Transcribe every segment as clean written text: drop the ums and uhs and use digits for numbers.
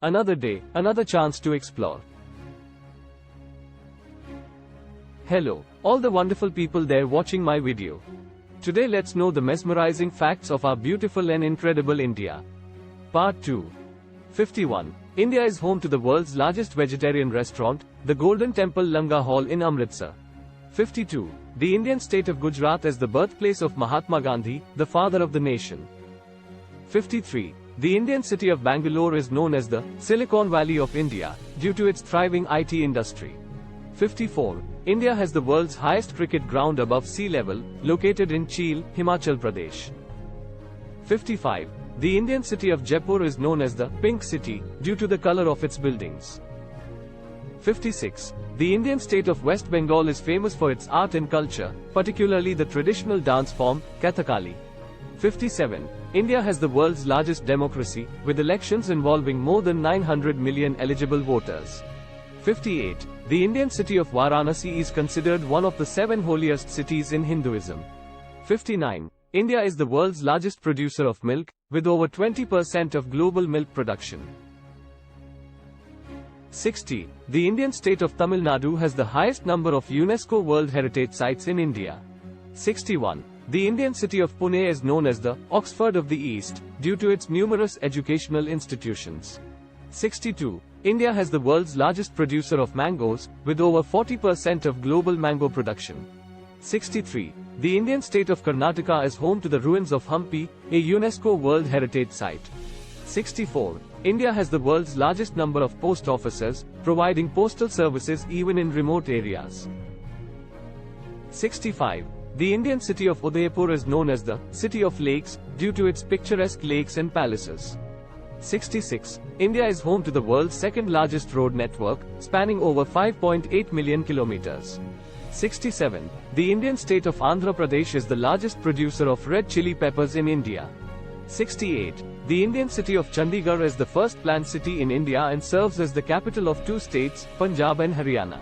Another day, another chance to explore. Hello, all the wonderful people there watching my video. Today let's know the mesmerizing facts of our beautiful and incredible India. Part 2. 51. India is home to the world's largest vegetarian restaurant, the Golden Temple Langar Hall in Amritsar. 52. The Indian state of Gujarat is the birthplace of Mahatma Gandhi, the father of the nation. 53. The Indian city of Bangalore is known as the Silicon Valley of India, due to its thriving IT industry. 54. India has the world's highest cricket ground above sea level, located in Chil, Himachal Pradesh. 55. The Indian city of Jaipur is known as the Pink City, due to the color of its buildings. 56. The Indian state of West Bengal is famous for its art and culture, particularly the traditional dance form, Kathakali. 57. India has the world's largest democracy, with elections involving more than 900 million eligible voters. 58. The Indian city of Varanasi is considered one of the 7 holiest cities in Hinduism. 59. India is the world's largest producer of milk, with over 20% of global milk production. 60. The Indian state of Tamil Nadu has the highest number of UNESCO World Heritage Sites in India. 61. The Indian city of Pune is known as the Oxford of the East, due to its numerous educational institutions. 62. India has the world's largest producer of mangoes, with over 40% of global mango production. 63. The Indian state of Karnataka is home to the ruins of Hampi, a UNESCO World Heritage Site. 64. India has the world's largest number of post offices, providing postal services even in remote areas. 65. The Indian city of Udaipur is known as the City of Lakes, due to its picturesque lakes and palaces. 66. India is home to the world's second largest road network, spanning over 5.8 million kilometers. 67. The Indian state of Andhra Pradesh is the largest producer of red chili peppers in India. 68. The Indian city of Chandigarh is the first planned city in India and serves as the capital of 2 states, Punjab and Haryana.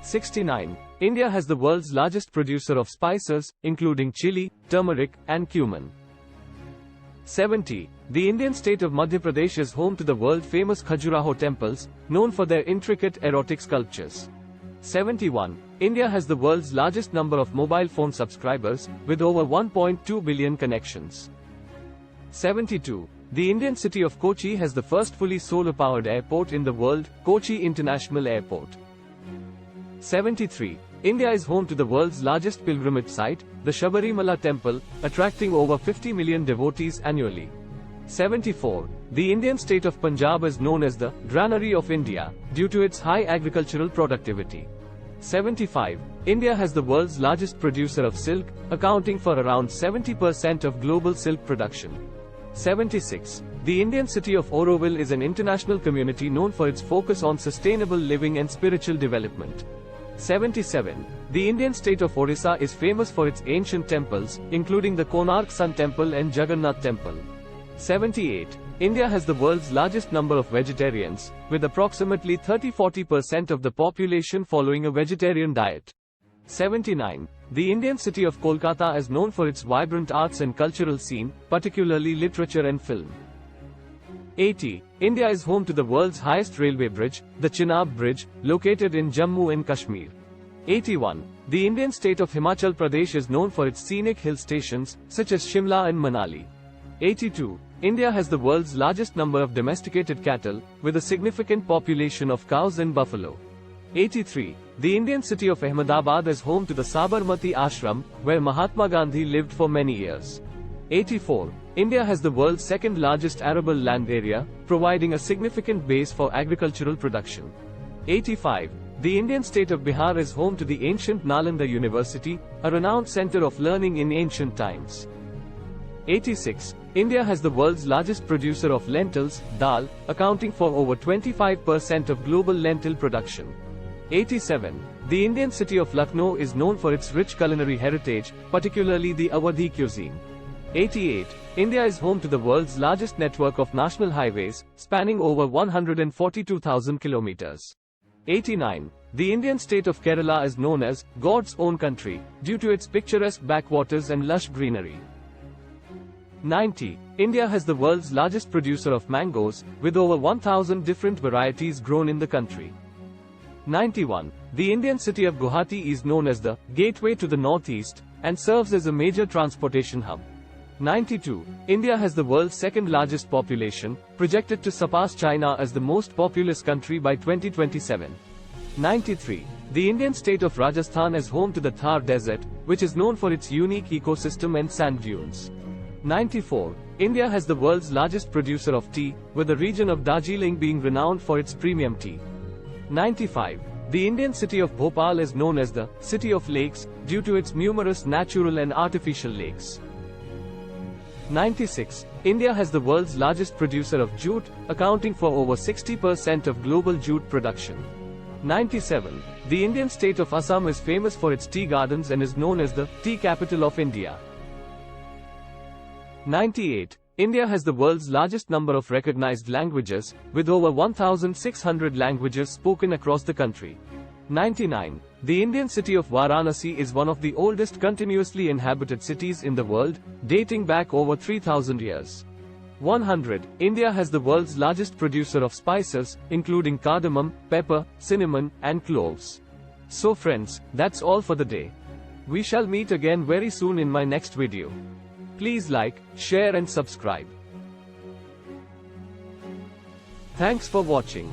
69. India has the world's largest producer of spices, including chili, turmeric, and cumin. 70. The Indian state of Madhya Pradesh is home to the world-famous Khajuraho temples, known for their intricate erotic sculptures. 71. India has the world's largest number of mobile phone subscribers, with over 1.2 billion connections. 72. The Indian city of Kochi has the first fully solar-powered airport in the world, Kochi International Airport. 73. India is home to the world's largest pilgrimage site, the Shabarimala Temple, attracting over 50 million devotees annually. 74. The Indian state of Punjab is known as the Granary of India, due to its high agricultural productivity. 75. India has the world's largest producer of silk, accounting for around 70% of global silk production. 76. The Indian city of Auroville is an international community known for its focus on sustainable living and spiritual development. 77. The Indian state of Orissa is famous for its ancient temples, including the Konark Sun Temple and Jagannath Temple. 78. India has the world's largest number of vegetarians, with approximately 30–40% of the population following a vegetarian diet. 79. The Indian city of Kolkata is known for its vibrant arts and cultural scene, particularly literature and film. 80. India is home to the world's highest railway bridge, the Chenab Bridge, located in Jammu and Kashmir. 81. The Indian state of Himachal Pradesh is known for its scenic hill stations, such as Shimla and Manali. 82. India has the world's largest number of domesticated cattle, with a significant population of cows and buffalo. 83. The Indian city of Ahmedabad is home to the Sabarmati Ashram, where Mahatma Gandhi lived for many years. 84. India has the world's second largest arable land area, providing a significant base for agricultural production. 85. The Indian state of Bihar is home to the ancient Nalanda University, a renowned center of learning in ancient times. 86. India has the world's largest producer of lentils, dal, accounting for over 25% of global lentil production. 87. The Indian city of Lucknow is known for its rich culinary heritage, particularly the Awadhi cuisine. 88. India is home to the world's largest network of national highways, spanning over 142,000 kilometers. 89. The Indian state of Kerala is known as God's own country, due to its picturesque backwaters and lush greenery. 90. India has the world's largest producer of mangoes, with over 1,000 different varieties grown in the country. 91. The Indian city of Guwahati is known as the gateway to the northeast, and serves as a major transportation hub. 92. India has the world's second largest population, projected to surpass China as the most populous country by 2027. 93. The Indian state of Rajasthan is home to the Thar Desert, which is known for its unique ecosystem and sand dunes. 94. India has the world's largest producer of tea, with the region of Darjeeling being renowned for its premium tea. 95. The Indian city of Bhopal is known as the City of Lakes, due to its numerous natural and artificial lakes. 96. India has the world's largest producer of jute, accounting for over 60% of global jute production. 97. The Indian state of Assam is famous for its tea gardens and is known as the tea capital of India. 98. India has the world's largest number of recognized languages, with over 1,600 languages spoken across the country. 99. The Indian city of Varanasi is one of the oldest continuously inhabited cities in the world, dating back over 3,000 years. 100. India has the world's largest producer of spices, including cardamom, pepper, cinnamon, and cloves. So friends, that's all for the day. We shall meet again very soon in my next video. Please like, share and subscribe. Thanks for watching.